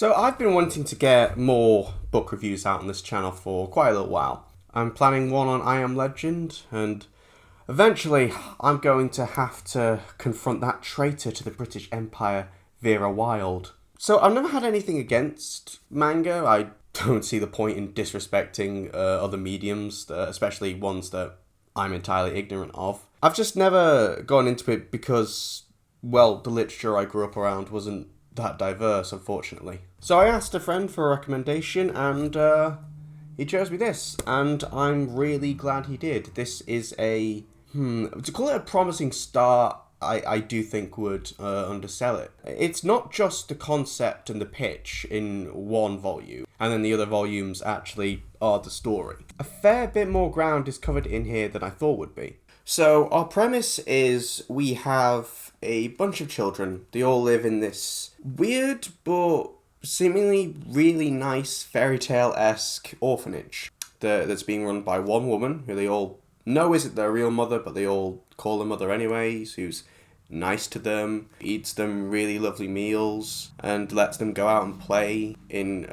So I've been wanting to get more book reviews out on this channel for quite a little while. I'm planning one on I Am Legend, and eventually I'm going to have to confront that traitor to the British Empire, Vera Wilde. So I've never had anything against manga. I don't see the point in disrespecting other mediums, especially ones that I'm entirely ignorant of. I've just never gone into it because, well, the literature I grew up around wasn't that diverse, unfortunately. So I asked a friend for a recommendation, and he chose me this, and I'm really glad he did. This is to call it a promising start, I do think would undersell it. It's not just the concept and the pitch in one volume, and then the other volumes actually are the story. A fair bit more ground is covered in here than I thought would be. So our premise is we have a bunch of children. They all live in this weird but seemingly really nice fairy tale-esque orphanage that's being run by one woman who they all know isn't their real mother, but they all call her mother anyways, who's nice to them, eats them really lovely meals, and lets them go out and play in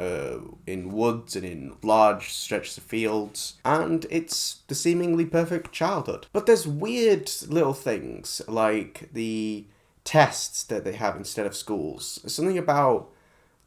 woods and in large stretches of fields, and it's the seemingly perfect childhood. But there's weird little things, like the tests that they have instead of schools. Something about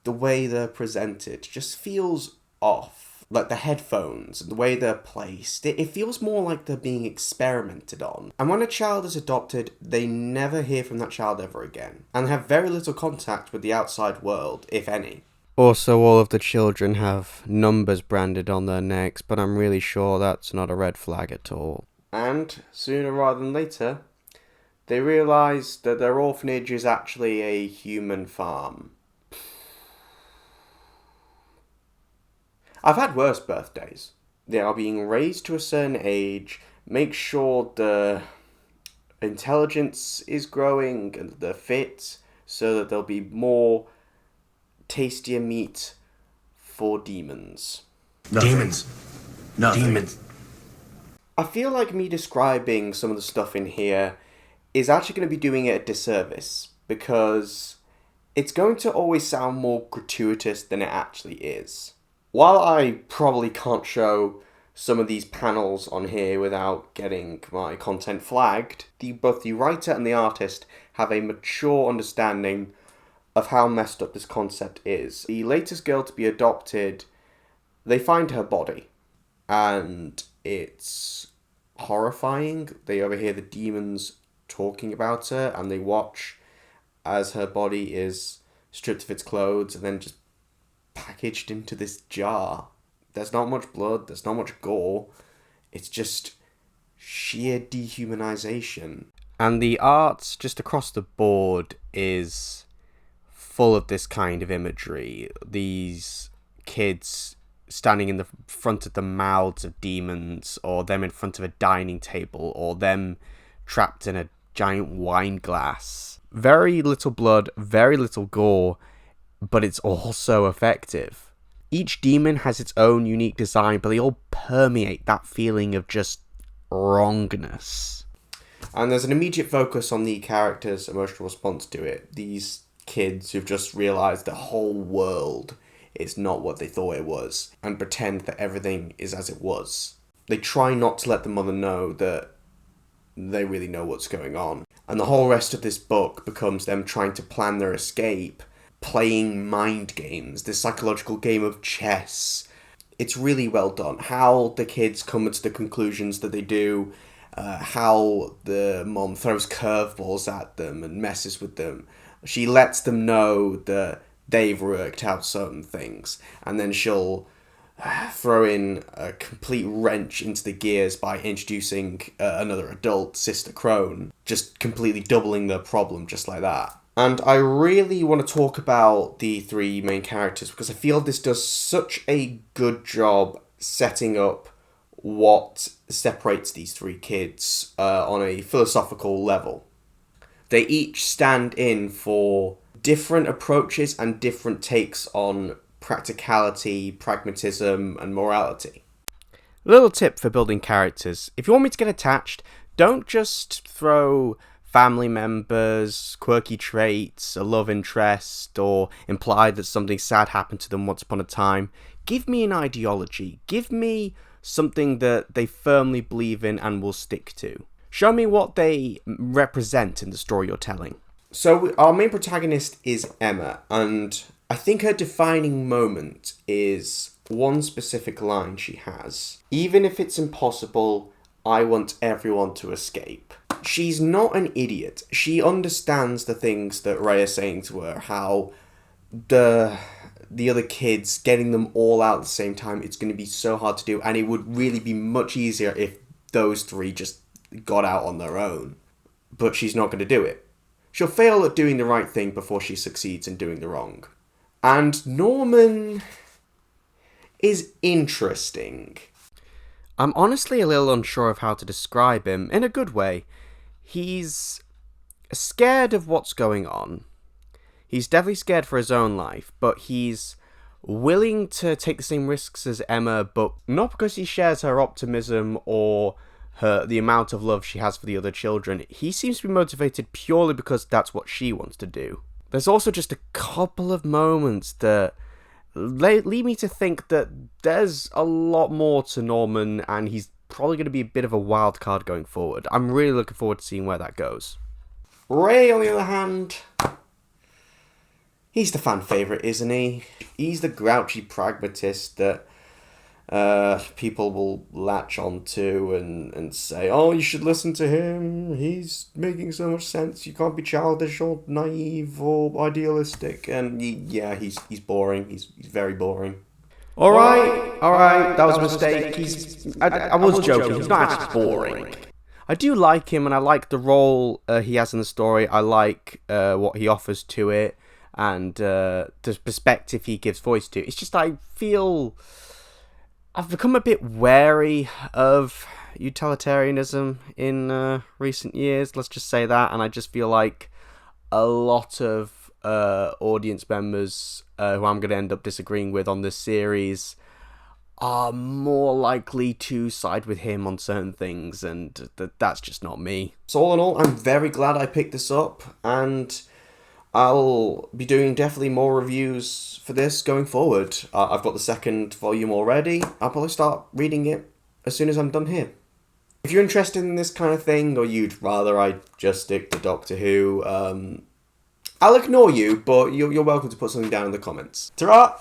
the way they're presented just feels off. Like the headphones and the way they're placed, it feels more like they're being experimented on. And when a child is adopted, they never hear from that child ever again, and have very little contact with the outside world, if any. Also, all of the children have numbers branded on their necks, but I'm really sure that's not a red flag at all. And, sooner rather than later, they realise that their orphanage is actually a human farm. I've had worse birthdays. They are being raised to a certain age, make sure the intelligence is growing and they're fit, so that there'll be more tastier meat for demons. Demons. Nothing. Demons. I feel like me describing some of the stuff in here is actually going to be doing it a disservice, because it's going to always sound more gratuitous than it actually is. While I probably can't show some of these panels on here without getting my content flagged, both the writer and the artist have a mature understanding of how messed up this concept is. The latest girl to be adopted, they find her body, and it's horrifying. They overhear the demons talking about her, and they watch as her body is stripped of its clothes and then just packaged into this jar. There's not much blood, there's not much gore, it's just sheer dehumanization. And the art just across the board is full of this kind of imagery. These kids standing in the front of the mouths of demons, or them in front of a dining table, or them trapped in a giant wine glass. Very little blood, very little gore, but it's also effective. Each demon has its own unique design, but they all permeate that feeling of just wrongness. And there's an immediate focus on the character's emotional response to it. These kids who've just realised the whole world is not what they thought it was, and pretend that everything is as it was. They try not to let the mother know that they really know what's going on. And the whole rest of this book becomes them trying to plan their escape, playing mind games, this psychological game of chess. It's really well done. How the kids come to the conclusions that they do, how the mom throws curveballs at them and messes with them. She lets them know that they've worked out certain things, and then she'll throw in a complete wrench into the gears by introducing another adult, Sister Crone, just completely doubling the problem just like that. And I really want to talk about the three main characters, because I feel this does such a good job setting up what separates these three kids on a philosophical level. They each stand in for different approaches and different takes on practicality, pragmatism, and morality. A little tip for building characters: if you want me to get attached, don't just throw family members, quirky traits, a love interest, or imply that something sad happened to them once upon a time. Give me an ideology. Give me something that they firmly believe in and will stick to. Show me what they represent in the story you're telling. So our main protagonist is Emma, and I think her defining moment is one specific line she has. Even if it's impossible, I want everyone to escape. She's not an idiot. She understands the things that Ray is saying to her, how the other kids, getting them all out at the same time, it's going to be so hard to do, and it would really be much easier if those three just got out on their own. But she's not going to do it. She'll fail at doing the right thing before she succeeds in doing the wrong. And Norman is interesting. I'm honestly a little unsure of how to describe him, in a good way. He's scared of what's going on. He's definitely scared for his own life, but he's willing to take the same risks as Emma, but not because he shares her optimism or the amount of love she has for the other children. He seems to be motivated purely because that's what she wants to do. There's also just a couple of moments that lead me to think that there's a lot more to Norman, and he's probably going to be a bit of a wild card going forward. I'm really looking forward to seeing where that goes. Ray, on the other hand, he's the fan favourite, isn't he? He's the grouchy pragmatist that people will latch onto and say, oh, you should listen to him, he's making so much sense, you can't be childish or naive or idealistic. And he's boring, he's very boring. Alright, that was a mistake. I was joking, he's not actually boring. I do like him, and I like the role he has in the story. I like what he offers to it, and the perspective he gives voice to. It's just I feel I've become a bit wary of utilitarianism in recent years, let's just say that, and I just feel like a lot of audience members who I'm going to end up disagreeing with on this series are more likely to side with him on certain things, and that's just not me. So all in all, I'm very glad I picked this up, and I'll be doing definitely more reviews for this going forward. I've got the second volume already. I'll probably start reading it as soon as I'm done here. If you're interested in this kind of thing, or you'd rather I just stick to Doctor Who, I'll ignore you, but you're welcome to put something down in the comments. Ta-ra!